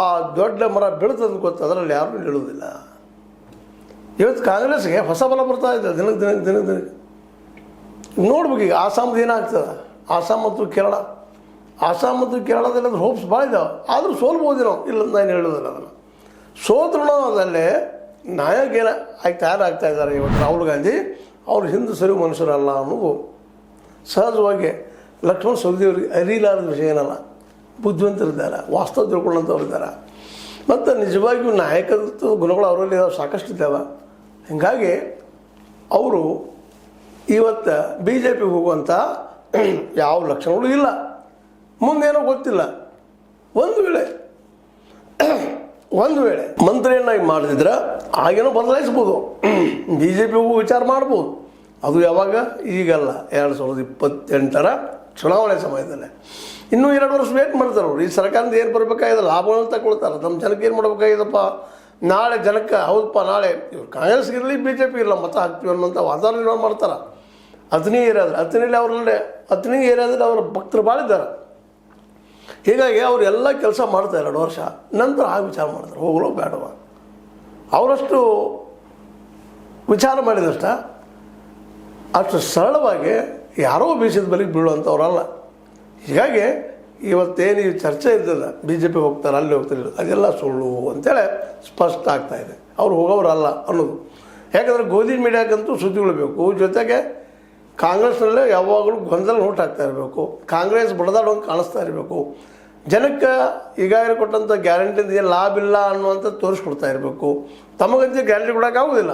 ಆ ದೊಡ್ಡ ಮರ ಬೆಳೆದಂತ ಗೊತ್ತು, ಅದರಲ್ಲಿ ಯಾರೂ ಹೇಳುವುದಿಲ್ಲ. ಇವತ್ತು ಕಾಂಗ್ರೆಸ್ಗೆ ಹೊಸ ಬಲ ಬರ್ತಾ ಇದೆ ದಿನಕ್ಕೆ. ನೋಡ್ಬೇಕು ಈಗ ಆಸಾಮ್ದು ಏನಾಗ್ತದೆ. ಆಸಾಮ್ ಮತ್ತು ಕೇರಳದಲ್ಲಿ ಅದ್ರ ಹೋಪ್ಸ್ ಭಾಳ ಇದ್ದಾವೆ. ಆದರೂ ಸೋಲ್ಬೋದೇನೋ, ಇಲ್ಲ ನಾನು ಹೇಳೋದಿಲ್ಲ. ಅದನ್ನು ಸೋತ್ರೂ ಅದಲ್ಲೇ ನಾಯಕ ತಯಾರಾಗ್ತಾ ಇದ್ದಾರೆ. ಇವತ್ತು ರಾಹುಲ್ ಗಾಂಧಿ ಅವ್ರ ಹಿಂದೆ ಸರಿ ಮನುಷ್ಯರಲ್ಲ ಅನ್ನೋದು ಸಹಜವಾಗಿ ಲಕ್ಷ್ಮಣ ಸವದಿಯವ್ರಿಗೆ ಅರಿಲಾರದ ವಿಷಯ ಏನಲ್ಲ. ಬುದ್ಧಿವಂತರಿದ್ದಾರೆ, ವಾಸ್ತವ ತಿಳ್ಕೊಳ್ಳೋಂಥವ್ರಿದ್ದಾರೆ, ಮತ್ತು ನಿಜವಾಗಿಯೂ ನಾಯಕತ್ವ ಗುಣಗಳು ಅವರಲ್ಲಿ ಸಾಕಷ್ಟು ಇದ್ದಾವೆ. ಹೀಗಾಗಿ ಅವರು ಇವತ್ತು BJPಗೆ ಹೋಗುವಂಥ ಯಾವ ಲಕ್ಷಣಗಳು ಇಲ್ಲ. ಮುಂದೇನೋ ಗೊತ್ತಿಲ್ಲ. ಒಂದು ವೇಳೆ ಮಂತ್ರಿಯನ್ನಾಗಿ ಮಾಡಿದ್ರೆ ಆಗೇನೋ ಬದಲಾಯಿಸ್ಬೋದು, BJPಗೂ ವಿಚಾರ ಮಾಡ್ಬೋದು. ಅದು ಯಾವಾಗ? ಈಗಲ್ಲ, 2028 ಚುನಾವಣೆ ಸಮಯದಲ್ಲೇ. ಇನ್ನೂ 2 ವರ್ಷ ವೇಟ್ ಮಾಡ್ತಾರೆ ಅವರು. ಈ ಸರ್ಕಾರದಿಂದ ಏನು ಬರಬೇಕಾಗಿದೆ ಲಾಭಗಳನ್ನು ತಗೊಳ್ತಾರೆ. ನಮ್ಮ ಜನಕ್ಕೆ ಏನು ಮಾಡಬೇಕಾಗಿದೆಪ್ಪ, ನಾಳೆ ಜನಕ್ಕೆ ಹೌದಪ್ಪ ನಾಳೆ ಇವ್ರು ಕಾಂಗ್ರೆಸ್ ಇರಲಿ BJP ಇರಲ್ಲ ಮತ ಹಾಕ್ತೀವಿ ಅನ್ನೋಂಥ ವಾತಾವರಣ ಮಾಡ್ತಾರೆ. ಅತನಿ ಏರಿಯಾದಲ್ಲಿ ಅವರ ಭಕ್ತರು ಭಾಳ ಇದ್ದಾರೆ. ಹೀಗಾಗಿ ಅವರೆಲ್ಲ ಕೆಲಸ ಮಾಡ್ತಾರೆ 2 ವರ್ಷ ನಂತರ ವಿಚಾರ ಮಾಡ್ತಾರೆ ಹೋಗಲೋ ಬೇಡವ. ಅವರಷ್ಟು ವಿಚಾರ ಮಾಡಿದಷ್ಟ ಅಷ್ಟು ಸರಳವಾಗಿ ಯಾರೋ ಬೀಸಿದ ಬಲಿಗೆ ಬೀಳುವಂಥವ್ರಲ್ಲ. ಹೀಗಾಗಿ ಇವತ್ತೇನು ಈ ಚರ್ಚೆ ಇದ್ದಲ್ಲ, BJP ಹೋಗ್ತಾರೆ ಅಲ್ಲಿ ಹೋಗ್ತಿರಲಿಲ್ಲ, ಅದೆಲ್ಲ ಸುಳ್ಳು ಅಂತೇಳಿ ಸ್ಪಷ್ಟ ಆಗ್ತಾಯಿದೆ. ಅವ್ರು ಹೋಗೋರಲ್ಲ ಅನ್ನೋದು. ಯಾಕಂದರೆ ಗೋಧಿ ಮೀಡಿಯಾಕ್ಕಂತೂ ಸುದ್ದಿಗಳು ಬೇಕು, ಜೊತೆಗೆ ಕಾಂಗ್ರೆಸ್ನಲ್ಲೇ ಯಾವಾಗಲೂ ಗೊಂದಲ ನೋಟಾಗ್ತಾ ಇರಬೇಕು, ಕಾಂಗ್ರೆಸ್ ಬಡದಾಡೋಂಗೆ ಕಾಣಿಸ್ತಾ ಇರಬೇಕು, ಜನಕ್ಕೆ ಈಗಾಗಲೇ ಕೊಟ್ಟಂಥ ಗ್ಯಾರಂಟಿಯಿಂದ ಏನು ಲಾಭ ಇಲ್ಲ ಅನ್ನುವಂಥ ತೋರಿಸ್ಕೊಡ್ತಾ ಇರಬೇಕು. ತಮಗಂತೂ ಗ್ಯಾರಂಟಿ ಕೊಡೋಕ್ಕಾಗೋದಿಲ್ಲ.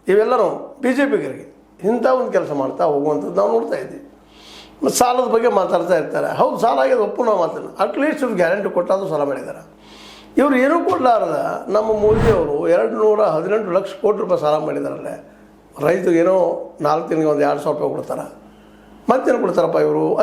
ಇವೆಲ್ಲರೂ BJPಗರಿಗೆ ಇಂಥ ಒಂದು ಕೆಲಸ ಮಾಡ್ತಾ ಹೋಗುವಂಥದ್ದು ನಾವು ನೋಡ್ತಾ ಇದ್ದೀವಿ. ಮತ್ತು ಸಾಲದ ಬಗ್ಗೆ ಮಾತಾಡ್ತಾ ಇರ್ತಾರೆ. ಹೌದು, ಸಾಲ ಆಗಿದೆ, ಒಪ್ಪು ನಾವು ಮಾತಲ್ಲ. ಅಟ್ಲೀಸ್ಟ್ ಇವ್ರು ಗ್ಯಾರಂಟಿ ಕೊಟ್ಟಾದರೂ ಸಾಲ ಮಾಡಿದ್ದಾರೆ. ಇವರು ಏನೂ ಕೊಡಲಾರದ ನಮ್ಮ ಮೋದಿಯವರು 218 ಲಕ್ಷ ಕೋಟಿ ರೂಪಾಯಿ ಸಾಲ ಮಾಡಿದಾರಲ್ಲೇ. ರೈತರಿಗೇನೋ 4 ತಿಂಗಳಿಗೆ ಒಂದು 2,000 ರೂಪಾಯಿ ಕೊಡ್ತಾರೆ. ಮತ್ತೇನು ಕೊಡ್ತಾರಪ್ಪ ಇವರು?